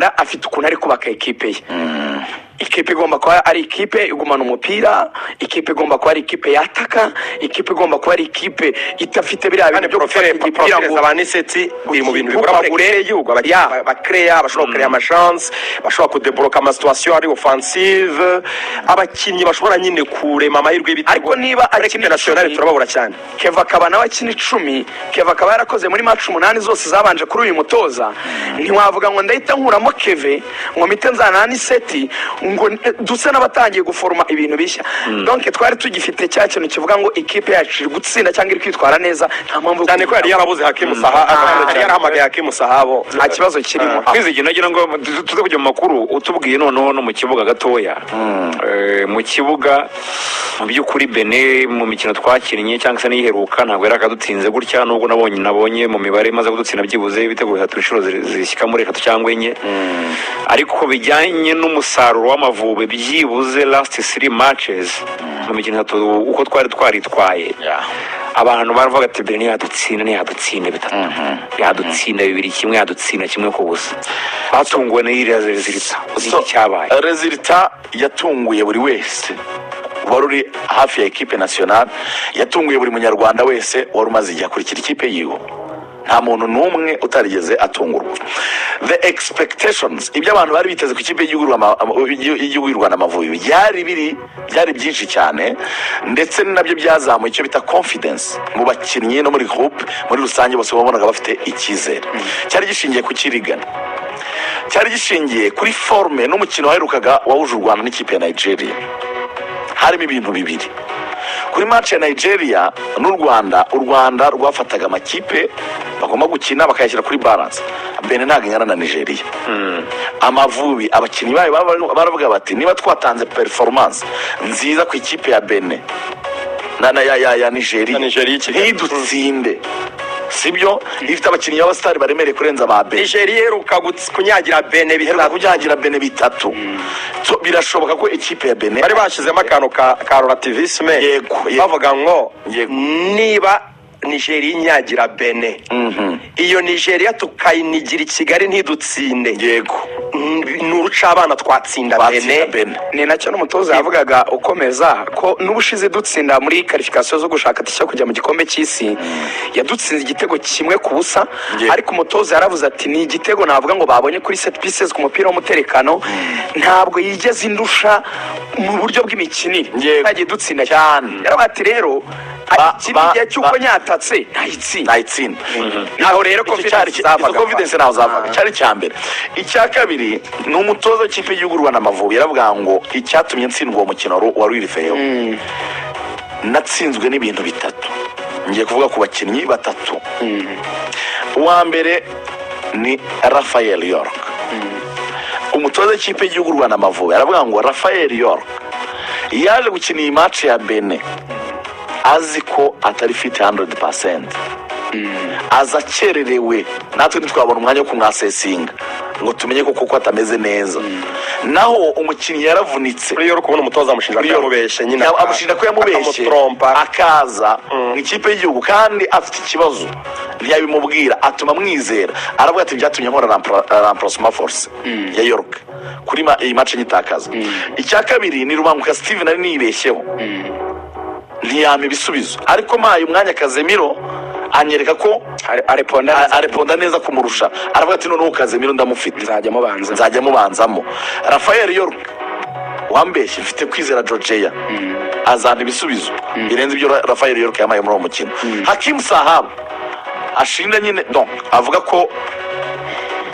Kagara afite ukuntu ari kubaka ekipe ye. Ikipe igomba kuba ari ikipe igumana umupira, ikipe igomba kuba ari ikipe yataka, ikipe igomba kuba ari ikipe itafite biriya bintu byo gufata igipira ngo abaniseti biri mu bintu bikora bagure y'igihugu bakreya bashobora creer ama chance, bashobora kudebloka ama situation ari offensive, abakinnyi bashobora nyine kurema amahirwe y'ibitego. Ariko niba equipe nationale turababura cyane. Keva Kaba nawe akina 10, Keva Kaba yarakoze muri match 8 zose zabanje kuri uyu mutoza. Ntiwavuga ngo ndahita nkuramo Keve ngo mite nzana aniseti ngo dusa n'abatangiye guforma ibintu bishya. Donc twari tugifite cya kintu kivuga ngo ikipe yacu iri gutsinda cyangwa iri kwitwara neza, nta mpamvu cyane ko yari yarabuze Hakim Saha, yari yarahamagaye Hakim Sahabo, nta kibazo kirimo. Kwizigina nagira ngo tuze kujya mu makuru utubwiye noneho no mu kibuga gatoya. Mu kibuga mu by'ukuri Benin mu mikino twakinnye cyangwa se niheruka ntabwo yari akadutsinze gutya, nubwo nabonye mu mibare maze kudutsinda byibuze ibitego 3 inshuro zishyika muri 3 cyangwa 4, ariko bijyanye n'umusaruro w'Amavubi byibuze last 3 matches mu mikino 3 uko twari twaritwaye, abantu baravuga ati Benin yadutsinda bitatu, yadutsinda 2-1, yadutsinda 1 ku busa. Batunguwe n'iriya resulta. Iki cyabaye resulta yatunguye buri wese wari hafi ya equipe nationale, yatunguye buri munyarwanda wese wari umaze igihe akurikira ikipe yiwe. Nta muntu n'umwe utarigeze atungurwa. The expectations ibyo abantu bari biteze ku ikipe y'igihugu y'u Rwanda Amavubi byari byinshi cyane, ndetse nabyo byazamuye icyo bita confidence mu bakinnyi no muri groupe muri rusange, bose babonaga bafite icyizere. Cyari gishingiye ku kirigana, cyari gishingiye kuri forme n'umukino waherukaga wahuje u Rwanda n'ikipe ya Nigeria. Harimo ibintu bibiri kuri match ya Nigeria n'u Rwanda. U Rwanda rwafataga amakipe bagomba gukina bakayashyira kuri balance. Benin ntabwo ingana na Nigeria. Amavubi abakinnyi bayo baravuga bati niba twatanze performance nziza ku ikipe ya Benin ya Nigeria ntidutsinde, sibyo ifite abakinnyi b'abastari baremereye kurenza ba Benin. Nigeria iheruka kunyagira Benin bitatu. Birashoboka ko ikipe ya Benin bari bashyizemo akantu ka relativisme, bavuga ngo niba Nigeria inyagira Benin, iyo Nigeria tukayinigira i Kigali ntidutsinde, n'uruca abana twatsinda Benin. Ni nacyo n'umutoza yavugaga ukomeza ko n'ubushize dutsinda muri qualification zo gushaka tishya kujya mu gikombe cy'isi, yadutsinze igitego 1 ku busa. Ariko umutoza yaravuze ati ni igitego navuga ngo babonye kuri set pieces ku mupira w'umuterekano, ntabwo yigeze indusha mu buryo bw'imikinire, yagiye dutsinda cyane. Yarabati rero igihe cy'uko nyatatse ntayitsinda. Naho rero confidence naho zavaga. Cyari cyambere. Icya kabiri ni umutoza w'ikipe y'u Rwanda Amavubi yaravuga ngo icyatumye ntsindwa uwo mukino wari wirifeyo, natsinzwe n'ibintu bitatu. Ngiye kuvuga ku bakinnyi batatu. Uwa mbere ni Raphael York. Umutoza w'ikipe y'u Rwanda Amavubi yaravuga ngo Raphael York yaje gukina iyi match ya Benin azi ko atari fit 100%, aza akererewe. Natwe ntitwabona umwanya wo kumwasesinga ngo tumenye ko kuko atameze neza. Naho umukinnyi yaravunitse, rero kubona umutoza amushinja ko yamubeshye, nyine amushinja ko yamubeshye akaza mu ikipe y'igihugu kandi afite ikibazo, ntiyabimubwira atuma mwizera. Aravuga ati byatumye nkora remplacement force ya York kuri iyi match nyitakaza. Icya kabiri ni Rubanguka Steven ari nibeshyeho, ntiyame ibisubizo, ariko maye umwanya Kazemiro anyereka ko areponda neza kumurusha. Aravuga ati noneho Kazemiro ndamufite, nzajya mubanzamo. Raphael York wambeshye, mfite kwizera Georgia azana ibisubizo birenze ibyo Raphael York yamaye muri uwo mukino. Hakim Sahab ashinda nyine, donc avuga ko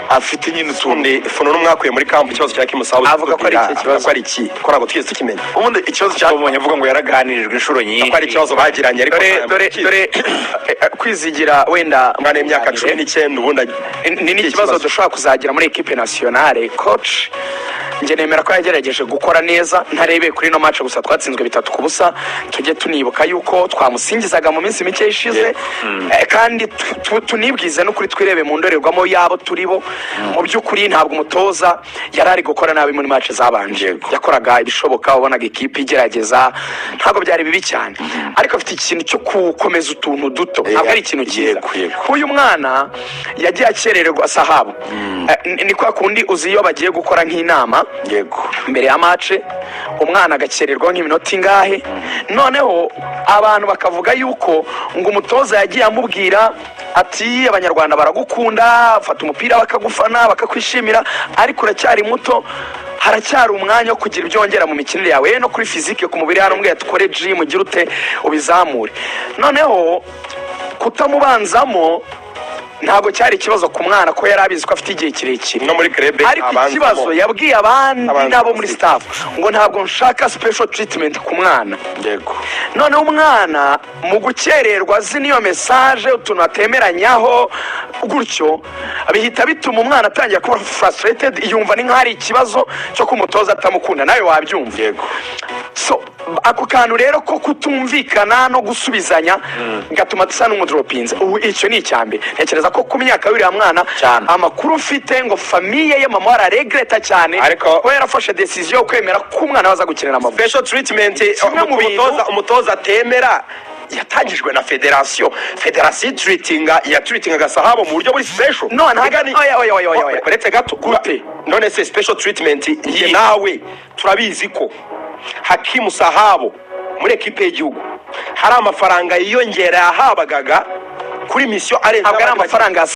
afite nyine tundi funo n'umwakuye muri kampu. Ikibazo cya Hakim Sahab avuga ko ari iki kibazo, ari iki ko ntabwo twese tukimenya. Ubundi ikibazo cyabonye avuga ngo yaraganirijwe inshuro nyinshi, ko ari ikibazo bagiranye. Ariko dore kwizigira wenda mwana y'imyaka 19 ubundi ni n'ikibazo dushobora kuzagira muri equipe nationale. Coach nge nemera ko yagerageje gukora neza, ntarebeye kuri no match gusa twatsinzwe 3 ku busa. Tujye tunibuka yuko twamusingizaga mu minsi mike ishize, kandi tunibwize no kuri twirebe mu ndorerwamo yabo turibo. Mu by'ukuri ntabwo umutoza yarari gukora nabi muri match zabanje, yakoraga ibishoboka, wabonaga ikipe igerageza, ntabwo byari bibi cyane. Ariko afite ikintu cyo gukomeza utuntu duto, ntabwo ari ikintu cyiza. Uyu mwana yagiye akerererwa Sahabu, ni kwa kundi uzi iyo bagiye gukora nk'inama yego mbere ya mace umwana agakererwaho nk'iminota ingahe noneho abantu bakavuga yuko ngo umutoza yagiye amubwira ati abanyarwanda baragukunda fata umupira bakagufana bakakwishimira ariko uracyari muto haracyari umwanya wo kugira ibyo wongera mu mikinire yawe no kuri fizike ku mubiri hano mbwira tukore gym ugire ute ubizamure noneho kutamubanzamo ntabwo cyari ikibazo ku mwana ko yari abizi ko afite igihe kirekire no muri krebe ariko ikibazo yabwiye abandi nabo muri staff ngo ntabwo nshaka special treatment ku mwana yego noneho umwana mu gukererwa azi niyo message utuntu atemeranyaho gutyo bihita bituma umwana atangira kuba frustrated yumva ni nk'ari ikibazo cyo kumutoza atamukunda nawe wabyumva yego so ako kantu rero ko kutumvikana no gusubizanya gatuma dusa n'umudropinze ubu icyo ni icyambere ntekereza ko ku myaka y'uriya mwana amakuru mfite ngo famiye ye mama araregreta cyane ko yarafashe decision yo kwemera ko umwana waza gukinira amavubi special treatment umutoza atemera yatangijwe na federasiyo treatinga gasahabo mu buryo buri special oya uretse gato gute none se special treatment ye nawe turabizi ko Hakimu Sahabo muri ekipe y'igihugu hari amafaranga yiyongera yahabagaga kuri mission arenze amafaranga